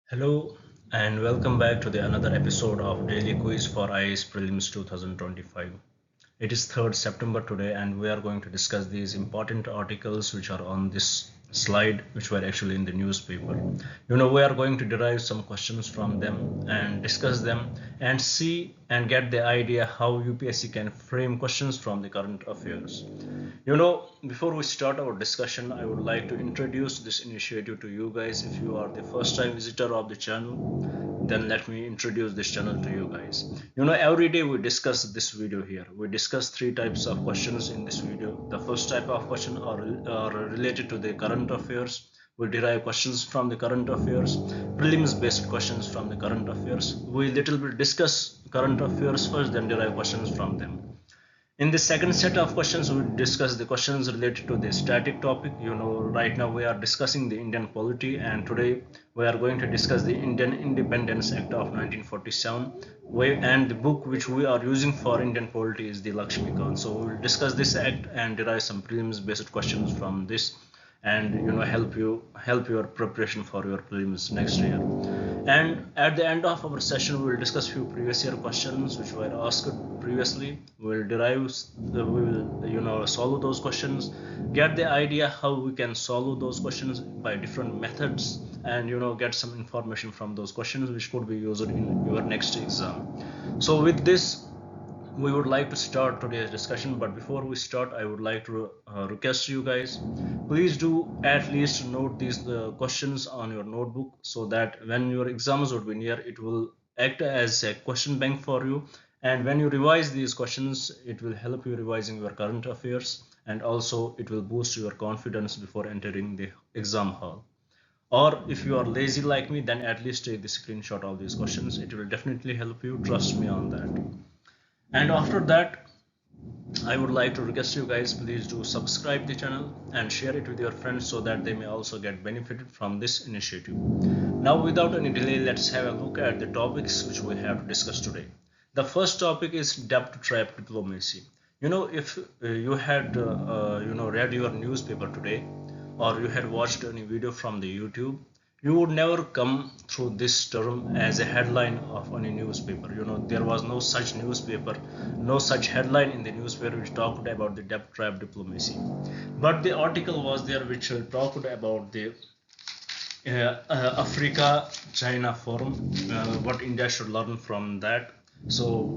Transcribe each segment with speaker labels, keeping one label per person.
Speaker 1: Hello and welcome back to the another episode of Daily Quiz for IAS Prelims 2025. It is 3rd September today and we are going to discuss these important articles which are on this slide which were actually in the newspaper. We are going to derive some questions from them and discuss them and see and get the idea how UPSC can frame questions from the current affairs. Before we start our discussion, I would like to introduce this initiative to you guys. If you are the first time visitor of the channel, then let me introduce this channel to you guys. Every day we discuss this video here. We discuss three types of questions in this video. The first type of question are related to the current affairs. We derive questions from the current affairs, prelims based questions from the current affairs. We little bit discuss current affairs first, then derive questions from them. In the second set of questions, we discuss the questions related to the static topic. Right now we are discussing the Indian polity, and today we are going to discuss the Indian Independence Act of 1947. And the book which we are using for Indian polity is the Lakshmikant. So we will discuss this act and derive some prelims based questions from this, and help your preparation for your prelims next year. And at the end of our session, we will discuss few previous year questions which were asked previously. We will solve those questions, get the idea how we can solve those questions by different methods, and get some information from those questions which could be used in your next exam. So with this, we would like to start today's discussion, but before we start, I would like to request you guys, please do at least note these questions on your notebook, so that when your exams would be near, it will act as a question bank for you. And when you revise these questions, it will help you revising your current affairs, and also it will boost your confidence before entering the exam hall. Or if you are lazy like me, then at least take the screenshot of these questions. It will definitely help you, trust me on that. And after that, I would like to request you guys, please do subscribe the channel and share it with your friends so that they may also get benefited from this initiative. Now without any delay, let's have a look at the topics which we have to discuss today. The first topic is debt trap diplomacy. If you had read your newspaper today, or you had watched any video from the YouTube, you would never come through this term as a headline of any newspaper. There was no such newspaper, no such headline in the newspaper which talked about the debt trap diplomacy. But the article was there which talked about the Africa China forum, what India should learn from that. So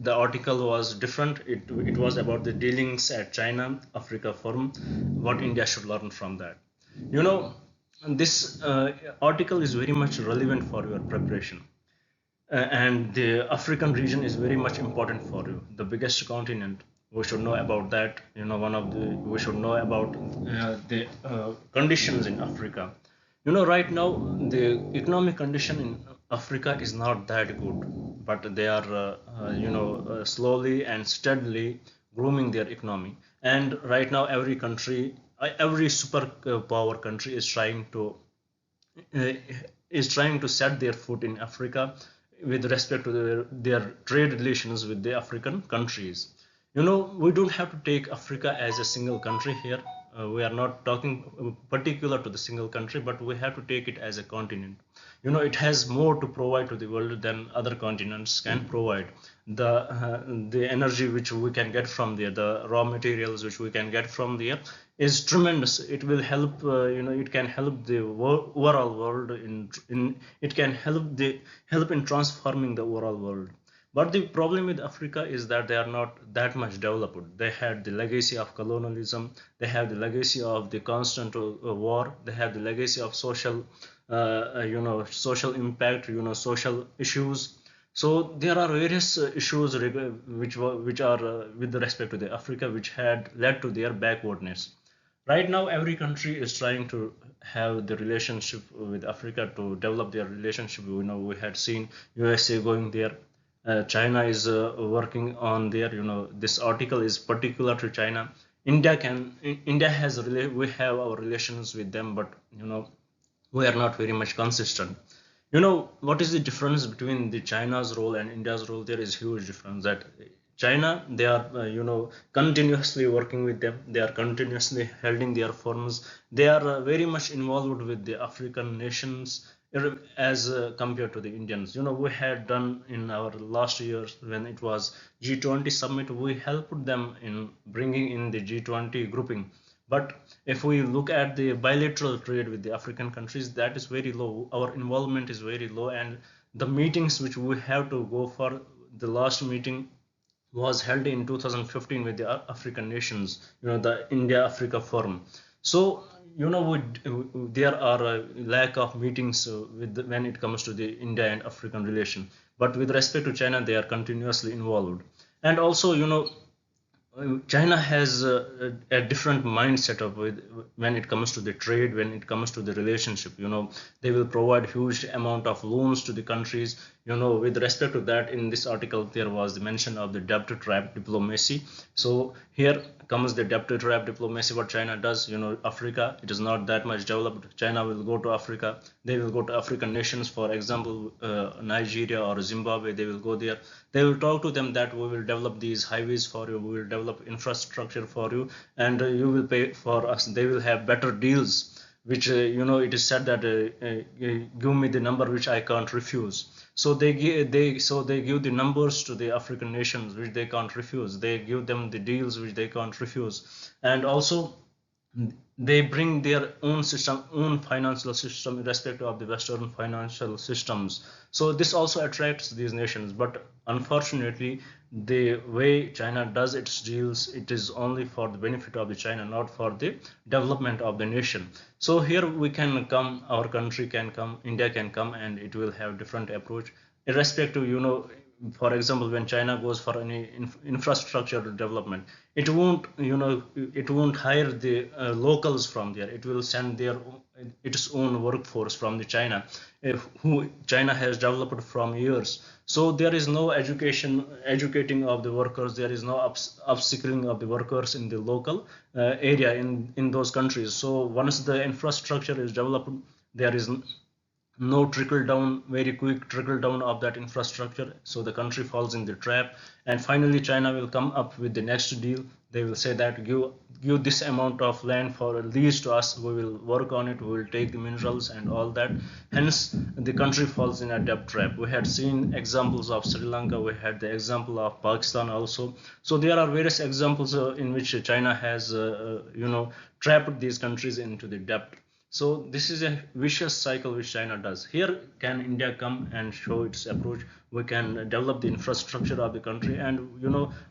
Speaker 1: the article was different. It was about the dealings at China Africa forum, what India should learn from that. This article is very much relevant for your preparation. And the African region is very much important for you, the biggest continent. We should know about that. We should know about the conditions in Africa. Right now the economic condition in Africa is not that good, but they are slowly and steadily grooming their economy. And right now every superpower country uh, is trying to set their foot in Africa with respect to their trade relations with the African countries. We don't have to take Africa as a single country here. We are not talking particular to the single country, but we have to take it as a continent. It has more to provide to the world than other continents can provide. The energy which we can get from there, the raw materials which we can get from there, is tremendous. It will help. It can help the overall world it can help in transforming the overall world. But the problem with Africa is that they are not that much developed. They had the legacy of colonialism. They have the legacy of the constant war. They have the legacy of social impact, social issues. So there are various issues which are with respect to the Africa, which had led to their backwardness. Right now, every country is trying to have the relationship with Africa, to develop their relationship. We had seen USA going there. China is working on their. This article is particular to China. India has we have our relations with them, but we are not very much consistent. What is the difference between the China's role and India's role? There is huge difference. That China, they are continuously working with them. They are continuously holding their forms. They are very much involved with the African nations as compared to the Indians. We had done in our last years when it was G20 summit, we helped them in bringing in the G20 grouping. But if we look at the bilateral trade with the African countries, that is very low. Our involvement is very low, and the meetings which we have to go for, the last meeting was held in 2015 with the African nations, the India Africa Forum. So there are a lack of meetings when it comes to the India and African relation. But with respect to China, they are continuously involved. And also, China has a different mindset of when it comes to the trade, when it comes to the relationship. They will provide huge amount of loans to the countries. With respect to that, in this article there was the mention of the debt trap diplomacy. So here comes the debt trap diplomacy. What China does, Africa, it is not that much developed. China will go to Africa. They will go to African nations, for example, Nigeria or Zimbabwe. They will go there. They will talk to them that we will develop these highways for you, we will develop infrastructure for you, and you will pay for us. They will have better deals, which it is said that give me the number which I can't refuse. So they give the numbers to the African nations which they can't refuse. They give them the deals which they can't refuse. And also they bring their own system, own financial system, irrespective of the Western financial systems. So this also attracts these nations. But unfortunately, the way China does its deals, it is only for the benefit of the China, not for the development of the nation. So here we can come, our country can come, India can come, and it will have different approach, irrespective. For example, when China goes for any infrastructure development, it won't hire the locals from there. It will send its own workforce from the China, who China has developed from years. So there is no educating of the workers. There is no upskilling of the workers in the local area in those countries. So once the infrastructure is developed, there is no trickle down, very quick trickle down of that infrastructure. So the country falls in the trap, and finally China will come up with the next deal. They will say that give this amount of land for a lease to us, we will work on it, we will take the minerals and all that. Hence the country falls in a debt trap. We had seen examples of Sri Lanka, we had the example of Pakistan also. So there are various examples in which China has trapped these countries into the debt. So this is a vicious cycle which China does. Here can India come and show its approach. We can develop the infrastructure of the country, and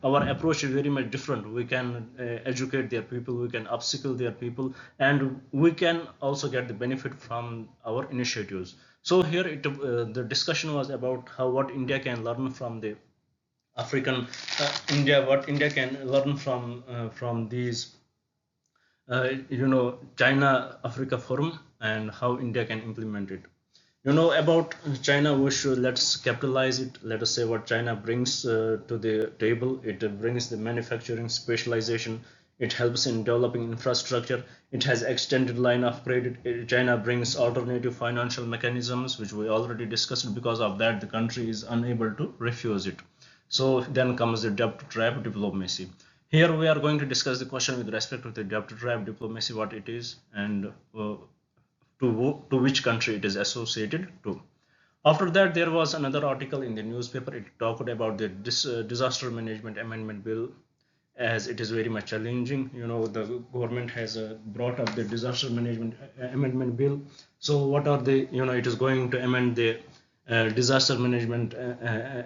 Speaker 1: our approach is very much different. We can educate their people, we can upskill their people, and we can also get the benefit from our initiatives. So here the discussion was about what India can learn from the African India, what India can learn from these China Africa Forum, and how India can implement it. About China, let's capitalize it. Let us say what China brings to the table. It brings the manufacturing specialization. It helps in developing infrastructure. It has extended line of credit. China brings alternative financial mechanisms, which we already discussed. Because of that, the country is unable to refuse it. So then comes the debt trap diplomacy. Here we are going to discuss the question with respect to the debt trap diplomacy, what it is, and to which country it is associated to. After that, there was another article in the newspaper. It talked about the disaster management amendment bill, as it is very much challenging. The government has brought up the disaster management amendment bill. So what are the, it is going to amend the disaster management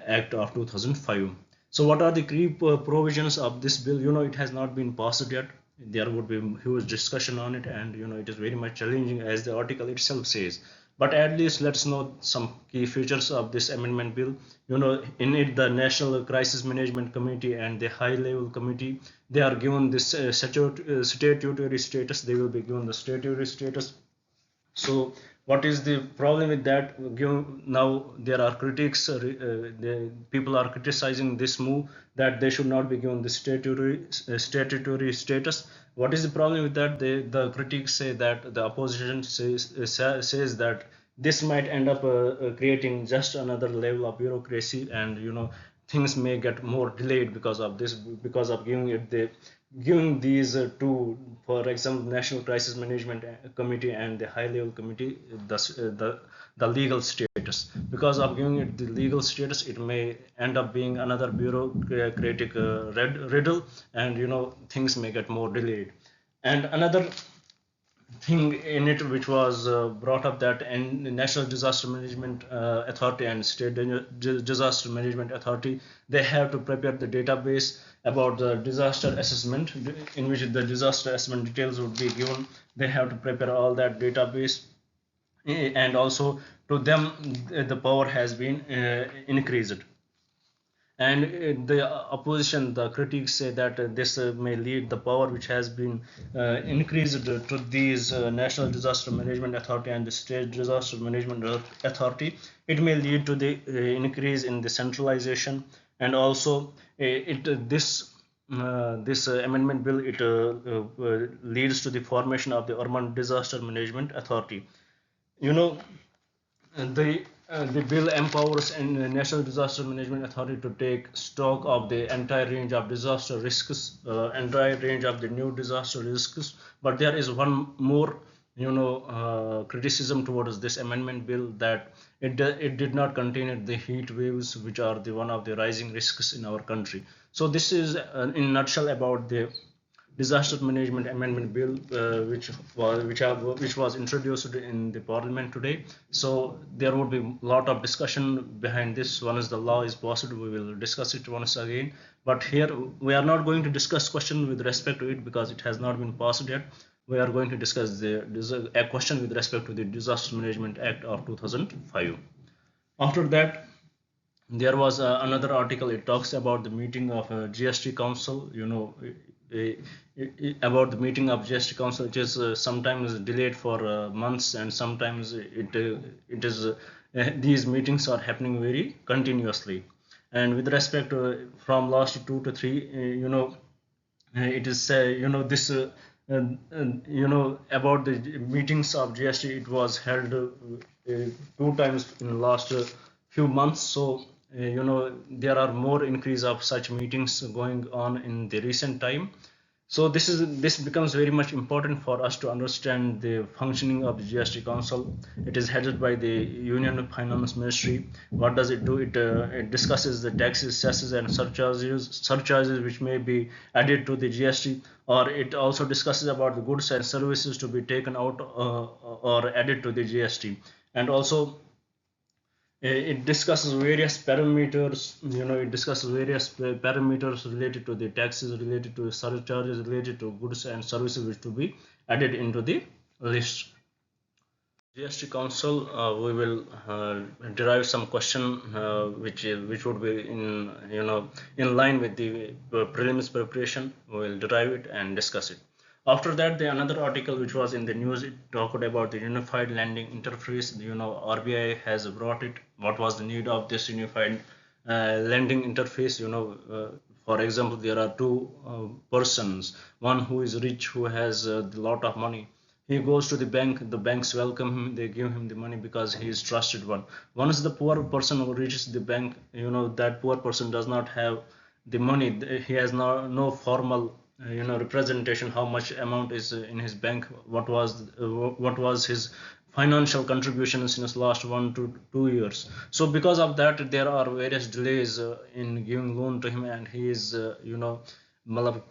Speaker 1: act of 2005. So what are the key provisions of this bill? It has not been passed yet. There would be huge discussion on it, and it is very much challenging, as the article itself says. But at least let's know some key features of this amendment bill. In it, the National Crisis Management Committee and the High Level Committee, they are given this statutory status. They will be given the statutory status. So what is the problem with that? Now there are critics, people are criticizing this move, that they should not be given the statutory status. What is the problem with that? The critics say that, the opposition says that this might end up creating just another level of bureaucracy, and things may get more delayed because of this, because of giving it the giving these two, for example, National Crisis Management Committee and the High Level Committee, the legal status. Because of giving it the legal status, it may end up being another bureaucratic riddle, and things may get more delayed. And another thing in it which was brought up, that National Disaster Management Authority and State Disaster Management Authority, they have to prepare the database about the disaster assessment, in which the disaster assessment details would be given. They have to prepare all that database, and also to them the power has been increased. And the opposition, the critics say that this may lead the power which has been increased to these National Disaster Management Authority and the State Disaster Management Authority. It may lead to the increase in the centralization, and also this amendment bill, it leads to the formation of the Urban Disaster Management Authority. you know the bill empowers a National Disaster Management Authority to take stock of the entire range of disaster risks, entire range of the new disaster risks. But there is one more, criticism towards this amendment bill, that it did not contain the heat waves, which are the one of the rising risks in our country. So this is, in a nutshell, about the disaster management amendment bill, which was introduced in the parliament today. So there would be a lot of discussion behind this. Once the law is passed, we will discuss it once again. But here we are not going to discuss question with respect to it, because it has not been passed yet. We are going to discuss a question with respect to the Disaster Management Act of 2005. After that, there was another article. It talks about the meeting of GST Council. About the meeting of GST Council, it is sometimes delayed for months, and sometimes it is these meetings are happening very continuously. And with respect to from last 2 to 3, it is this about the meetings of GST. It was held 2 times in the last few months. So there are more increase of such meetings going on in the recent time. So this becomes very much important for us to understand the functioning of the GST Council. It is headed by the Union Finance Ministry. What does it do? It discusses the taxes, cesses, and surcharges which may be added to the GST, or it also discusses about the goods and services to be taken out or added to the GST. And also it discusses various parameters. It discusses various parameters related to the taxes, related to surcharges, related to goods and services which to be added into the list. GST Council, we will derive some question which would be in line with the prelims preparation. We will derive it and discuss it. After that, the another article which was in the news, it talked about the unified lending interface. RBI has brought it. What was the need of this unified lending interface? For example, there are two persons. One who is rich, who has a lot of money. He goes to the bank. The banks welcome him. They give him the money because he is trusted one. Once the poor person who reaches the bank, that poor person does not have the money. He has no formal representation how much amount is in his bank, what was his financial contributions in his last 1 to 2 years. So because of that, there are various delays in giving loan to him, and he is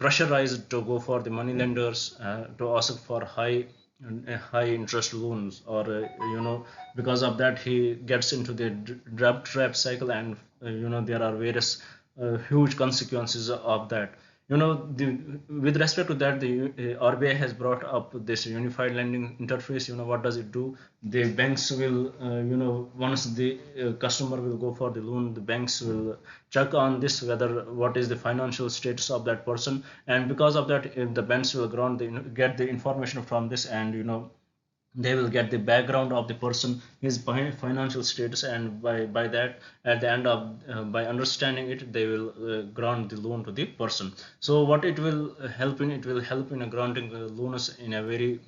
Speaker 1: pressurized to go for the money lenders to ask for high interest loans, or because of that he gets into the debt trap cycle. And there are various huge consequences of that. With respect to that, the RBI has brought up this unified lending interface. What does it do? The banks will, once the customer will go for the loan, the banks will check on this, whether what is the financial status of that person. And because of that, the banks will get the information from this, and they will get the background of the person, his financial status, and by that, at the end of by understanding it, they will grant the loan to the person. So what it will help in, granting loans in a very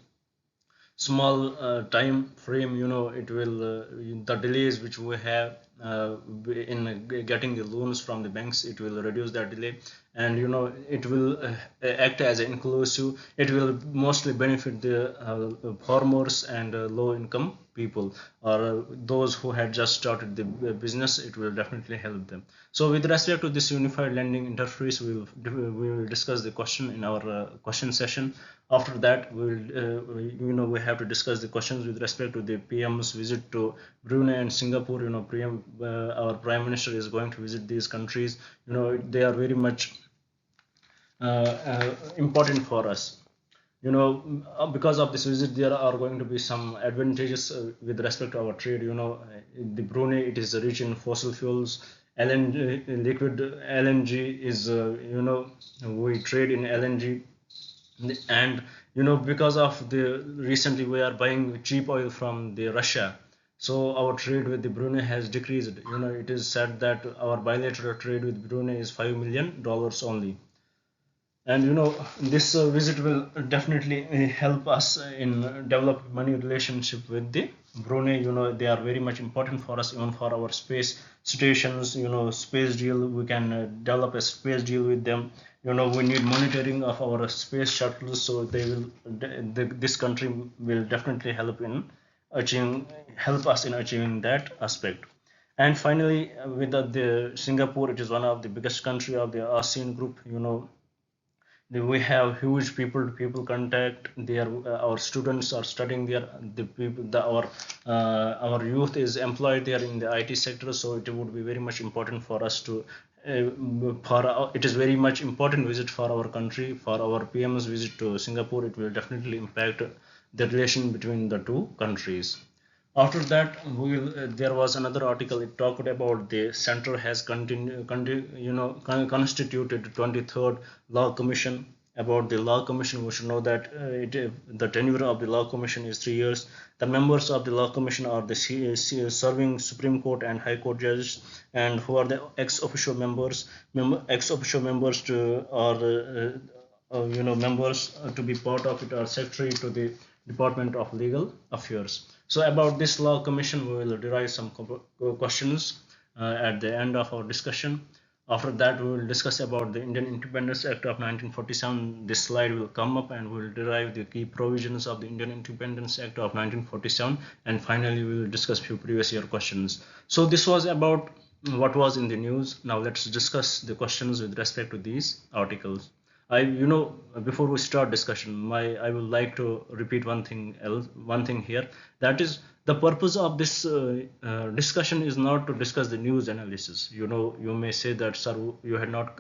Speaker 1: small time frame, it will the delays which we have in getting the loans from the banks, it will reduce that delay. And it will act as an inclusive. It will mostly benefit the farmers and low income people, or those who had just started the business. It will definitely help them. So with respect to this unified lending interface, we will discuss the question in our question session. After that, we have to discuss the questions with respect to the PM's visit to Brunei and Singapore. Our Prime Minister is going to visit these countries. They are very much important for us. Because of this visit, there are going to be some advantages with respect to our trade. The Brunei, it is rich in fossil fuels. LNG, liquid LNG is, we trade in LNG. And because of the recently we are buying cheap oil from the Russia, so our trade with the Brunei has decreased. It is said that our bilateral trade with Brunei is $5 million only. And this visit will definitely help us in develop money relationship with the Brunei. They are very much important for us, even for our space stations. Space deal, we can develop a space deal with them. We need monitoring of our space shuttles, so this country will definitely help us in achieving that aspect. And finally, with the Singapore, it is one of the biggest country of the ASEAN group. We have huge people to people contact. Our students are studying there. Our youth is employed there in the IT sector, so it would be very much important for us to it is very much important visit for our country. For our PM's visit to Singapore, it will definitely impact the relation between the two countries. After that, there was another article. It talked about the center has constituted 23rd Law Commission. About the Law Commission, we should know that the tenure of the Law Commission is 3 years. The members of the Law Commission are the serving Supreme Court and High Court judges, and who are the ex officio members. Ex officio members members to be part of it are secretary to the Department of Legal Affairs. So about this Law Commission, we will derive some questions at the end of our discussion. After that, we will discuss about the Indian Independence Act of 1947. This slide will come up, and we will derive the key provisions of the Indian Independence Act of 1947. And finally, we will discuss few previous year questions. So this was about what was in the news. Now let's discuss the questions with respect to these articles. Before we start discussion, I would like to repeat one thing here. That is, the purpose of this discussion is not to discuss the news analysis. You may say that, sir, you had not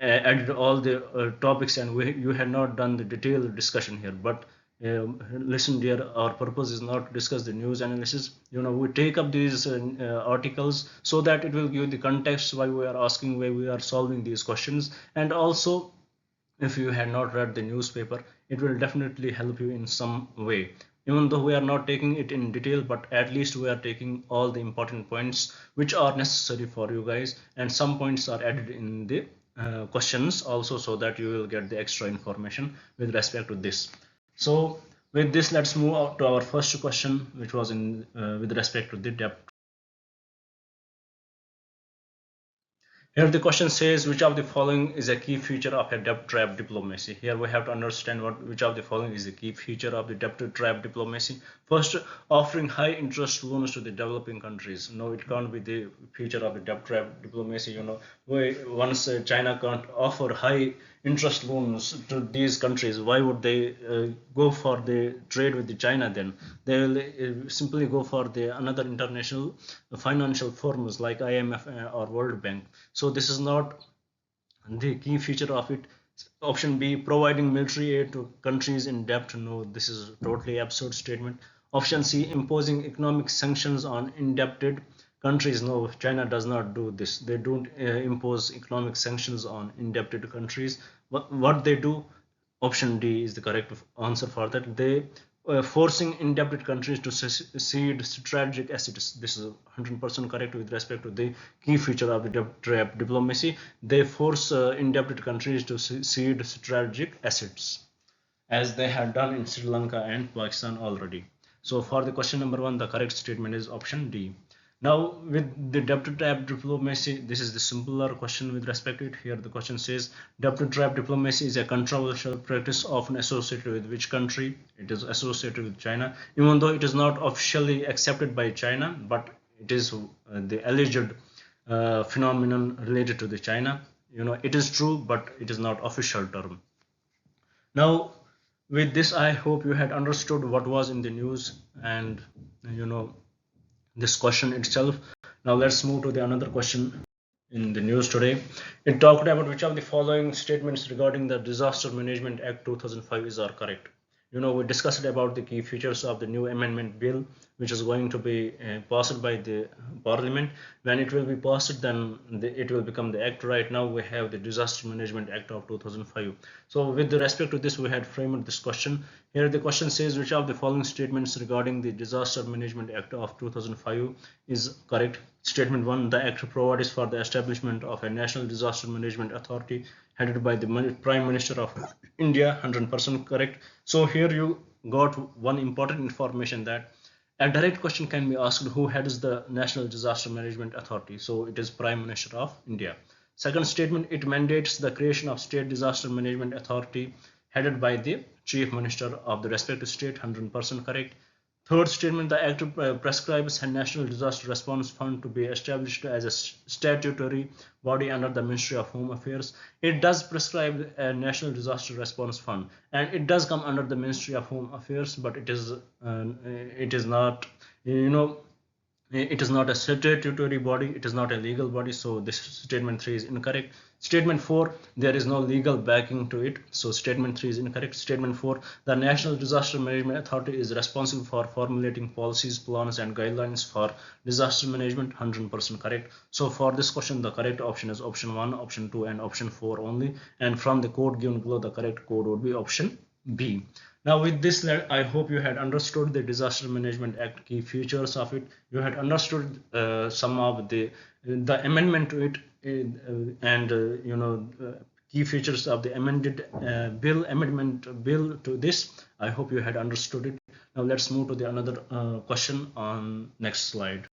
Speaker 1: added all the topics, and you had not done the detailed discussion here. But listen, dear, our purpose is not to discuss the news analysis. We take up these articles so that it will give the context why we are asking, why we are solving these questions. And also, if you had not read the newspaper, it will definitely help you in some way. Even though we are not taking it in detail, but at least we are taking all the important points which are necessary for you guys, and some points are added in the questions also, so that you will get the extra information with respect to this. So with this, let's move out to our first question, which was in with respect to the debt. Here the question says, which of the following is a key feature of a debt trap diplomacy? Here we have to understand which of the following is the key feature of the debt trap diplomacy. First, offering high interest loans to the developing countries. No, it can't be the feature of the debt trap diplomacy. Once China can't offer high interest loans to these countries, why would they go for the trade with the China then? They will simply go for the another international financial firms like IMF or World Bank. So this is not the key feature of it. Option B, providing military aid to countries in debt. No, this is a totally absurd statement. Option C, imposing economic sanctions on indebted countries. No, China does not do this. They don't impose economic sanctions on indebted countries. What they do, option D is the correct answer for that. They forcing indebted countries to cede strategic assets. This is 100% correct with respect to the key feature of the debt trap diplomacy. They force indebted countries to cede strategic assets. as they had done in Sri Lanka and Pakistan already. So for the question number 1, the correct statement is option D. Now with the debt trap diplomacy, this is the simpler question with respect to it. Here the question says debt trap diplomacy is a controversial practice often associated with which country? It is associated with China, even though it is not officially accepted by China, but it is the alleged phenomenon related to the China. It is true, but it is not official term. Now with this, I hope you had understood what was in the news and this question itself. Now let's move to the another question in the news today. It talked about which of the following statements regarding the Disaster Management Act 2005 are correct. We discussed about the key features of the new amendment bill, which is going to be passed by the parliament. When it will be passed, then it will become the act. Right now we have the Disaster Management Act of 2005. So with respect to this, we had framed this question. Here the question says which of the following statements regarding the Disaster Management Act of 2005 is correct. Statement 1, the act provides for the establishment of a national disaster management authority headed by the Prime Minister of India. 100% correct. So here you got one important information, that a direct question can be asked, who heads the National Disaster Management Authority? So it is Prime Minister of India. Second statement, it mandates the creation of State Disaster Management Authority headed by the Chief Minister of the respective state. 100% correct. Third statement, the act prescribes a National Disaster Response Fund to be established as a statutory body under the Ministry of Home Affairs. It does prescribe a National Disaster Response Fund, and it does come under the Ministry of Home Affairs, but it is not, it is not a statutory body, it is not a legal body. So this statement 3 is incorrect. Statement 4, there is no legal backing to it, so statement 3 is incorrect. Statement 4, the National Disaster Management Authority is responsible for formulating policies, plans and guidelines for disaster management. 100% correct. So for this question, the correct option is option 1, option 2 and option 4 only, and from the code given below, the correct code would be option B. Now with this, I hope you had understood the Disaster Management Act, key features of it. You had understood some of the amendment to it, and key features of the amendment bill to this. I hope you had understood it. Now let's move to the another question on next slide.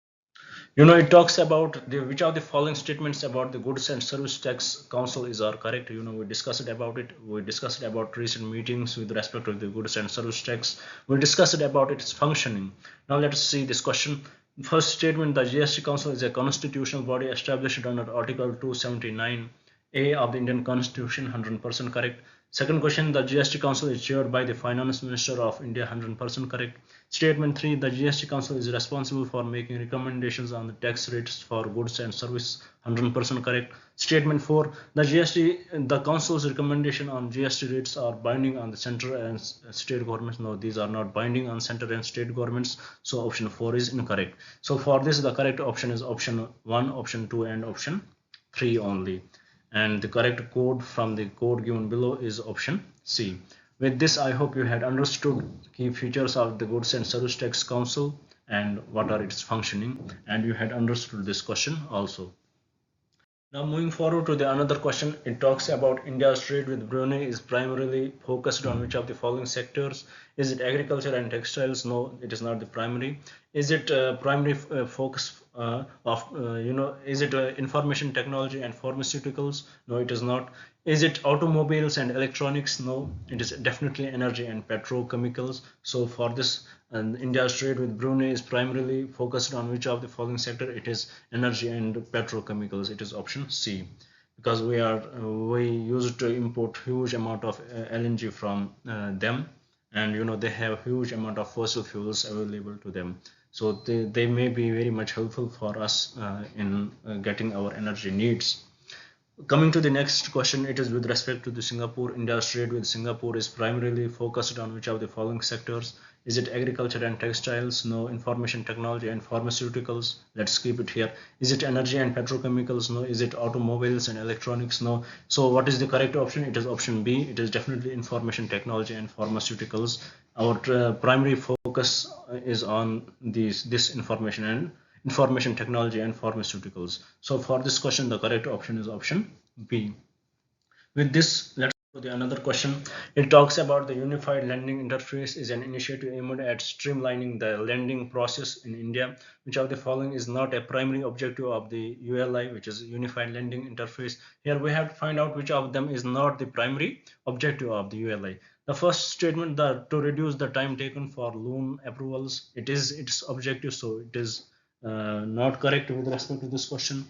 Speaker 1: It talks about which of the following statements about the Goods and Service Tax Council are correct. We discussed about it. We discussed about recent meetings with respect to the Goods and Service Tax. We discussed about its functioning. Now let's see this question. First statement, the GST Council is a constitutional body established under Article 279A of the Indian Constitution. 100% correct. Second question, the GST Council is chaired by the Finance Minister of India. 100% correct. Statement 3, the GST Council is responsible for making recommendations on the tax rates for goods and service. 100% correct. Statement 4, the Council's recommendation on GST rates are binding on the central and state governments. No, these are not binding on central and state governments. So option 4 is incorrect. So for this, the correct option is option 1, option 2 and option 3 only. And the correct code from the code given below is option C. With this, I hope you had understood key features of the Goods and Service Tax Council and what are its functioning, and you had understood this question also. Now moving forward to the another question, it talks about India's trade with Brunei is primarily focused on which of the following sectors? Is it agriculture and textiles? No, it is not the primary. Is it primary focus is it information technology and pharmaceuticals? No, it is not. Is it automobiles and electronics? No, it is definitely energy and petrochemicals. So for this, India's trade with Brunei is primarily focused on which of the following sector? It is energy and petrochemicals. It is option C, because we used to import huge amount of LNG from them, and they have huge amount of fossil fuels available to them. So they may be very much helpful for us in getting our energy needs. Coming to the next question, it is with respect to the Singapore. India's trade with Singapore is primarily focused on which of the following sectors? Is it agriculture and textiles? No. Information technology and pharmaceuticals? Let's keep it here. Is it energy and petrochemicals? No. Is it automobiles and electronics? No. So what is the correct option? It is option B. It is definitely information technology and pharmaceuticals. Our primary focus is on this information technology and pharmaceuticals. So for this question, the correct option is option B. With this, let's To the another question, it talks about the unified lending interface is an initiative aimed at streamlining the lending process in India. Which of the following is not a primary objective of the ULI, which is unified lending interface? Here we have to find out which of them is not the primary objective of the ULI. The first statement, that to reduce the time taken for loan approvals, it is its objective, so it is not correct with respect to this question.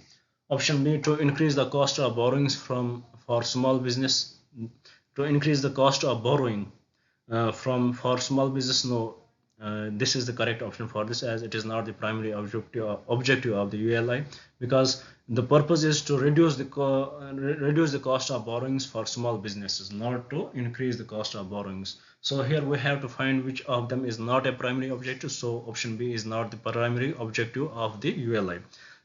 Speaker 1: Option B, to increase the cost of borrowings from for small business. To increase the cost of borrowing from for small business, no, this is the correct option for this, as it is not the primary objective of the ULI, because the purpose is to reduce reduce the cost of borrowings for small businesses, not to increase the cost of borrowings. So here we have to find which of them is not a primary objective. So option B is not the primary objective of the ULI.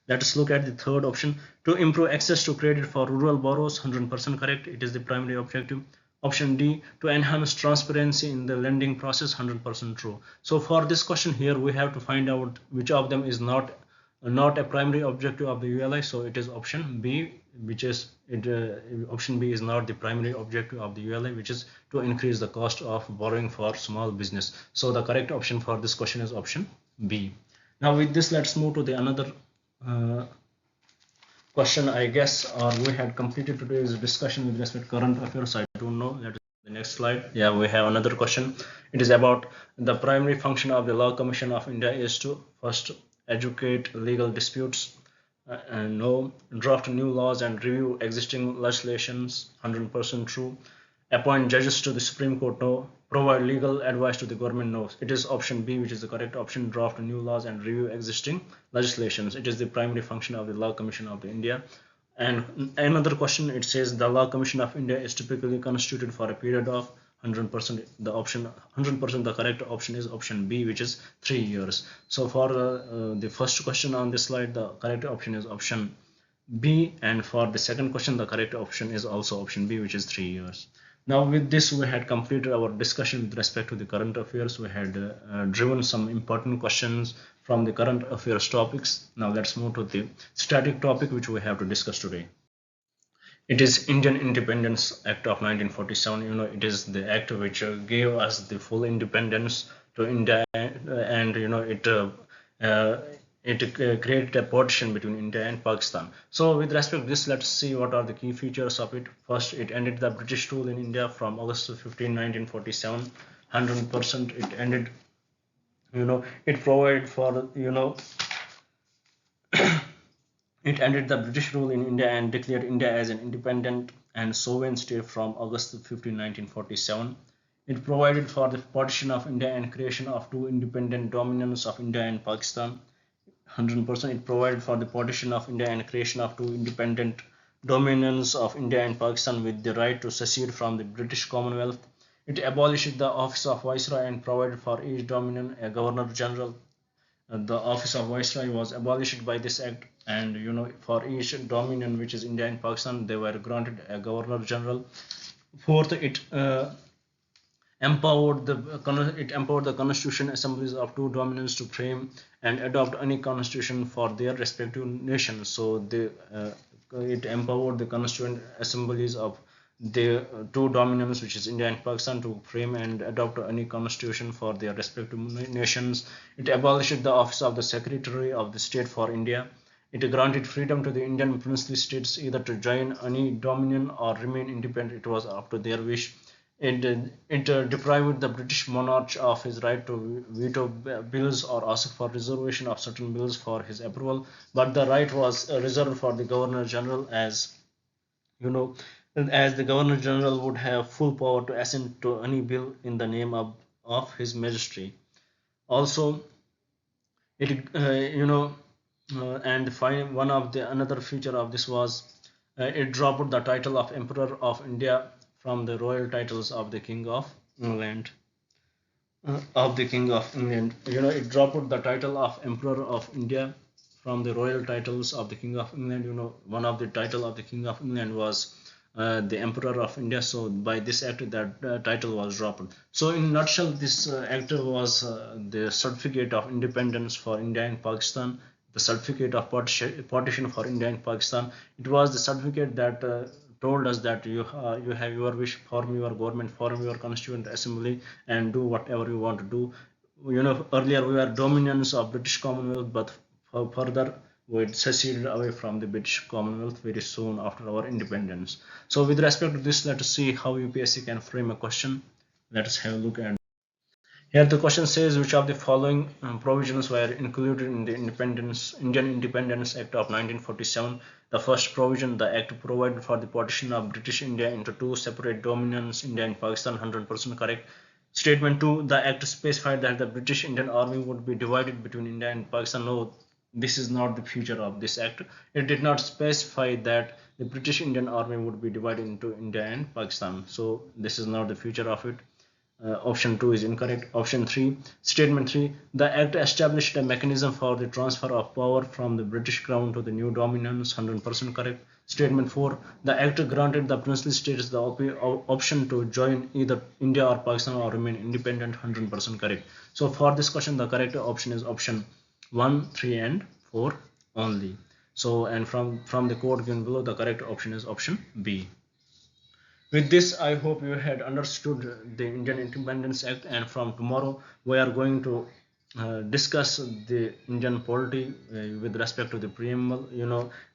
Speaker 1: Let us look at the third option, to improve access to credit for rural borrowers. 100% correct, it is the primary objective. Option D, to enhance transparency in the lending process. 100% true. So for this question here we have to find out which of them is not a primary objective of the ULI. So it is option B, which is option B is not the primary objective of the ULI, which is to increase the cost of borrowing for small business. So the correct option for this question is option B. Now with this, let's move to the another question, I guess, or we had completed today's discussion with respect to current affairs. I don't know. That is the next slide. Yeah, we have another question. It is about the primary function of the Law Commission of India is to first educate legal disputes, and no, draft new laws and review existing legislations. 100% true. Appoint judges to the Supreme Court, no. Provide legal advice to the government, no. It is option B, which is the correct option. Draft new laws and review existing legislations. It is the primary function of the Law Commission of India. And another question, it says the Law Commission of India is typically constituted for a period of 100%. The option 100%, the correct option is option B, which is 3 years. So for the first question on this slide, the correct option is option B, and for the second question the correct option is also option B, which is 3 years. Now with this we had completed our discussion with respect to the current affairs. We had driven some important questions from the current affairs topics. Now let's move to the static topic which we have to discuss today. It is Indian Independence Act of 1947. It is the act which gave us the full independence to India, and it created a partition between India and Pakistan. So with respect to this, let's see what are the key features of it. First, it ended the British rule in India from August 15, 1947. 100% it ended. It provided for it ended the British rule in India and declared India as an independent and sovereign state from August 15, 1947. It provided for the partition of India and creation of two independent dominions of India and Pakistan. 100% it provided for the partition of India and creation of two independent dominions of India and Pakistan with the right to secede from the British Commonwealth. It abolished the office of Viceroy and provided for each dominion a Governor General. The office of Viceroy was abolished by this act, and for each dominion, which is India and Pakistan, they were granted a Governor General. Fourth, it empowered the constitution assemblies of two dominions to frame and adopt any constitution for their respective nations. So it empowered the constituent assemblies of the two dominions, which is India and Pakistan, to frame and adopt any constitution for their respective nations. It abolished the office of the Secretary of the State for India. It granted freedom to the Indian princely states either to join any dominion or remain independent. It was up to their wish. It deprived the British monarch of his right to veto bills or ask for reservation of certain bills for his approval, but the right was reserved for the Governor General, as the Governor General would have full power to assent to any bill in the name of his Majesty. Also, it and one of the another feature of this was it dropped the title of Emperor of India from the royal titles of the King of England. It dropped the title of Emperor of India from the royal titles of the King of England. One of the title of the King of England was the Emperor of India. So by this act, that title was dropped. So in a nutshell, this act was the certificate of independence for India and Pakistan, the certificate of partition for India and Pakistan. It was the certificate that told us that you have your wish, form your government, form your constituent assembly, and do whatever you want to do. Earlier we were dominions of British Commonwealth, but further we seceded away from the British Commonwealth very soon after our independence. So with respect to this, let us see how UPSC can frame a question. Let us have a look at. Here the question says, which of the following provisions were included in the Indian Independence Act of 1947? The first provision, the act provided for the partition of British India into two separate dominions, India and Pakistan. 100% correct. Statement 2, the act specified that the British Indian Army would be divided between India and Pakistan. No, this is not the feature of this act. It did not specify that the British Indian Army would be divided into India and Pakistan. So this is not the feature of it. Option 2 is incorrect. Option 3, statement 3, the act established a mechanism for the transfer of power from the British Crown to the new dominions. 100% correct. Statement 4, the act granted the princely states the option to join either India or Pakistan or remain independent. 100% correct. So for this question, the correct option is option 1, 3 and 4 only. So, and from the code given below, the correct option is option B. With this, I hope you had understood the Indian Independence Act, and from tomorrow we are going to discuss the Indian polity with respect to the preamble.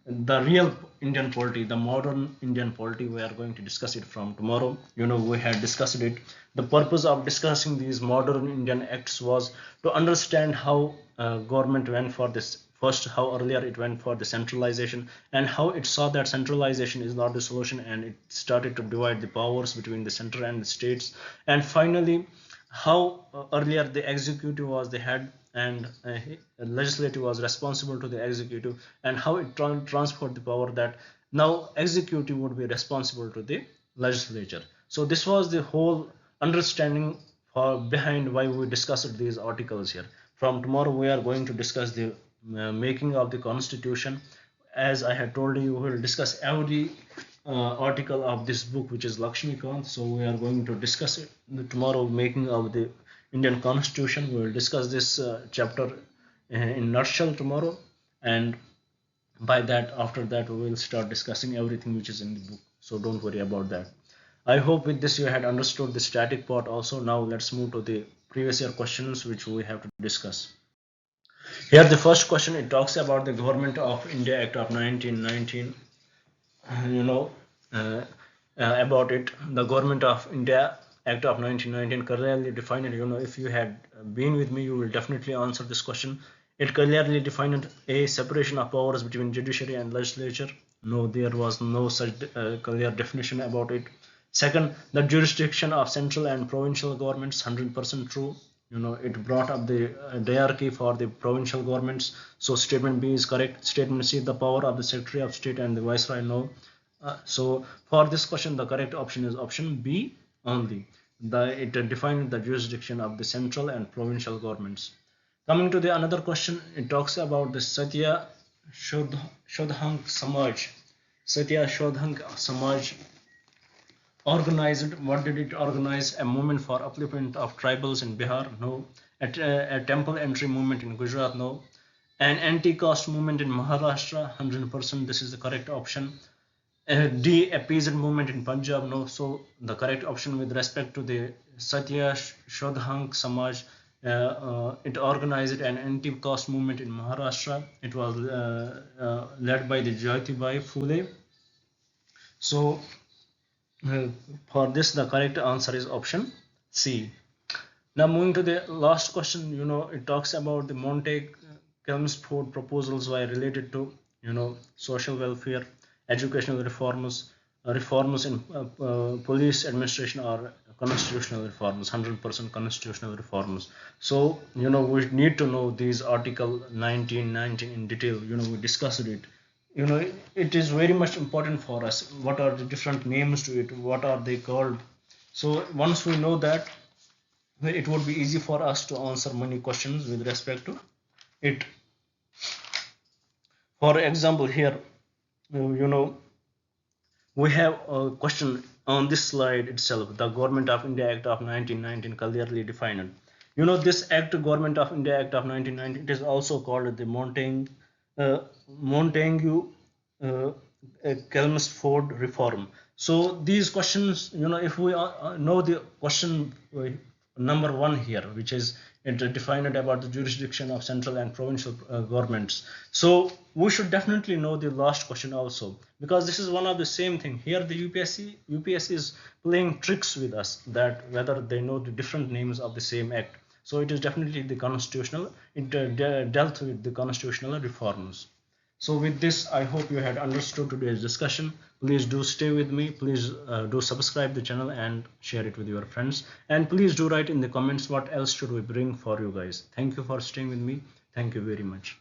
Speaker 1: The real Indian polity, the modern Indian polity, we are going to discuss it from tomorrow. We had discussed it. The purpose of discussing these modern Indian acts was to understand how government went for this. First, how earlier it went for the centralization, and how it saw that centralization is not the solution, and it started to divide the powers between the center and the states. And finally, how earlier the executive was the head and legislative was responsible to the executive, and how it transferred the power that now executive would be responsible to the legislature. So this was the whole understanding behind why we discussed these articles here. From tomorrow we are going to discuss the making of the constitution. As I had told you, we will discuss every article of this book, which is Lakshmikant. So we are going to discuss it tomorrow, making of the Indian constitution. We will discuss this chapter in nutshell tomorrow, and by that, after that, we will start discussing everything which is in the book. So don't worry about that. I hope with this you had understood the static part also. Now let's move to the previous year questions which we have to discuss. Here the first question, it talks about the Government of India Act of 1919. About it, the Government of India Act of 1919 clearly defined it. If you had been with me, you will definitely answer this question. It clearly defined a separation of powers between judiciary and legislature. No, there was no such clear definition about it. Second, the jurisdiction of central and provincial governments. 100% true. It brought up the hierarchy for the provincial governments. So statement B is correct. Statement C, the power of the Secretary of State and the Viceroy. No. So for this question, the correct option is option B only. It defined the jurisdiction of the central and provincial governments. Coming to the another question, it talks about the Satya Shodhang Samaj. Satya Shodhang Samaj organized. What did it organize? A movement for upliftment of tribals in Bihar. No. A temple entry movement in Gujarat. No. An anti-caste movement in Maharashtra. 100%. This is the correct option. D, a peasant movement in Punjab. No. So the correct option with respect to the Satya Shodhang Samaj, it organized an anti-caste movement in Maharashtra. It was led by the Jyotibai Phule. So for this, the correct answer is option C. Now moving to the last question, it talks about the Montague-Chelmsford proposals were related to, social welfare, educational reforms, reforms in police administration, or constitutional reforms. 100% constitutional reforms. So we need to know these article 1919 in detail. We discussed it. It is very much important for us. What are the different names to it? What are they called? So once we know that, it would be easy for us to answer many questions with respect to it. For example, here, we have a question on this slide itself. The Government of India Act of 1919 clearly defined. This act, Government of India Act of 1919, it is also called the Montague Chelmsford reform. So these questions, if we know the question number one here, which is defined about the jurisdiction of central and provincial governments. So we should definitely know the last question also, because this is one of the same thing. Here the UPSC is playing tricks with us, that whether they know the different names of the same act. So it is definitely the constitutional, it dealt with the constitutional reforms. So with this, I hope you had understood today's discussion. Please do stay with me. Please do subscribe the channel and share it with your friends. And please do write in the comments what else should we bring for you guys. Thank you for staying with me. Thank you very much.